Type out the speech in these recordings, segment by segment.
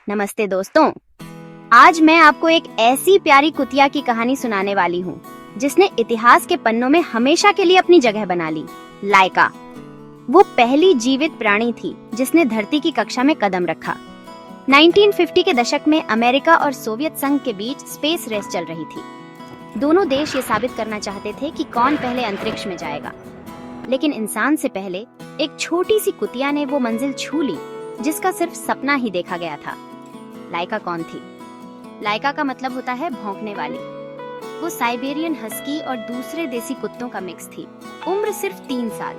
नमस्ते दोस्तों, आज मैं आपको एक ऐसी प्यारी कुतिया की कहानी सुनाने वाली हूँ जिसने इतिहास के पन्नों में हमेशा के लिए अपनी जगह बना ली। लाइका वो पहली जीवित प्राणी थी जिसने धरती की कक्षा में कदम रखा। 1950 के दशक में अमेरिका और सोवियत संघ के बीच स्पेस रेस चल रही थी। दोनों देश ये साबित करना चाहते थे कि कौन पहले अंतरिक्ष में जाएगा, लेकिन इंसान से पहले एक छोटी सी कुतिया ने वो मंजिल छू ली जिसका सिर्फ सपना ही देखा गया था। लाइका कौन थी? लाइका का मतलब होता है भौंकने वाली। वो साइबेरियन हस्की और दूसरे देसी कुत्तों का मिक्स थी। उम्र सिर्फ 3 साल।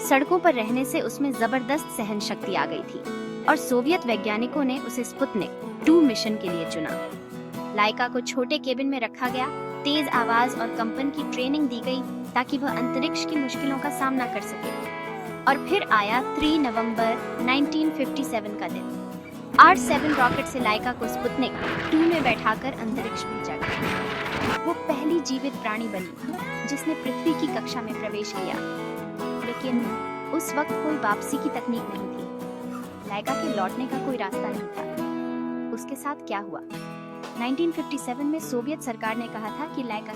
सड़कों पर रहने से उसमें जबरदस्त सहन शक्ति आ गई थी और सोवियत वैज्ञानिकों ने उसे स्पुतनिक 2 मिशन के लिए चुना। लाइका को छोटे केबिन में रखा गया, तेज आवाज और कंपन की ट्रेनिंग दी गई ताकि वह अंतरिक्ष की मुश्किलों का सामना कर सके। और फिर आया 3 नवंबर 1957 का दिन। R7 रॉकेट से लाइका को स्पुतनिक 2 में बैठाकर अंतरिक्ष भेजा गया। वो पहली जीवित प्राणी बनी जिसने पृथ्वी की कक्षा में प्रवेश किया, लेकिन उस वक्त कोई वापसी की तकनीक नहीं थी। लाइका के लौटने का कोई रास्ता नहीं था। उसके साथ क्या हुआ? 1957 में सोवियत सरकार ने कहा था कि लाइका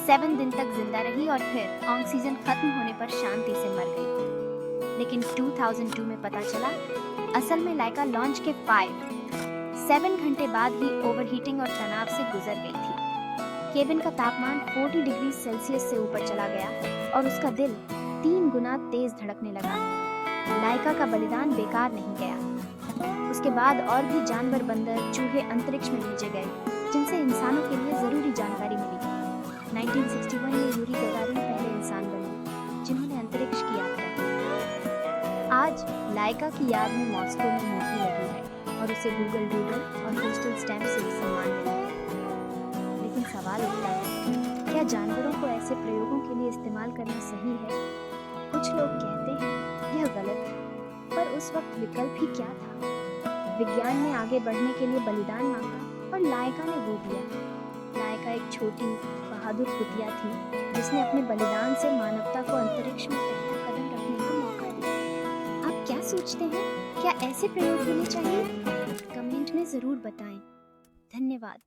7 दिन तक जिंदा रही और फिर ऑक्सीजन खत्म होने पर शांति से मर गई। लेकिन 2002 में पता चला असल में लाइका लॉन्च के 7 घंटे बाद ही ओवरहीटिंग और तनाव से गुजर गई थी। केबिन का तापमान 40 डिग्री सेल्सियस से ऊपर चला गया और उसका दिल 3 गुना तेज धड़कने लगा। लाइका का बलिदान बेकार नहीं गया। उसके बाद और भी जानवर, बंदर, चूहे अंतरिक्ष में भेजे गए जिनसे इंसानों के लिए जरूरी जानकारी मिली। 1961 में यूरी गगारिन पहले इंसान बने जिन्होंने अंतरिक्ष की यात्रा की। आज लाइका की याद में मॉस्को में मूर्ति लगी है और उसे गूगल डूडल और पोस्टल स्टैम्प से भी सम्मान मिला है। लेकिन सवाल उठता है, क्या जानवरों को ऐसे प्रयोगों के लिए इस्तेमाल करना सही है? कुछ लोग कहते हैं यह गलत है, पर उस वक्त विकल्प ही क्या था? विज्ञान ने आगे बढ़ने के लिए बलिदान मांगा और लाइका ने वो दिया। लाइका एक छोटी बहादुर कुतिया थी जिसने अपने बलिदान से मानवता को अंतरिक्ष में पहला कदम रखने का मौका दिया। आप क्या सोचते हैं? क्या ऐसे प्रयोग होने चाहिए? कमेंट में जरूर बताएं। धन्यवाद।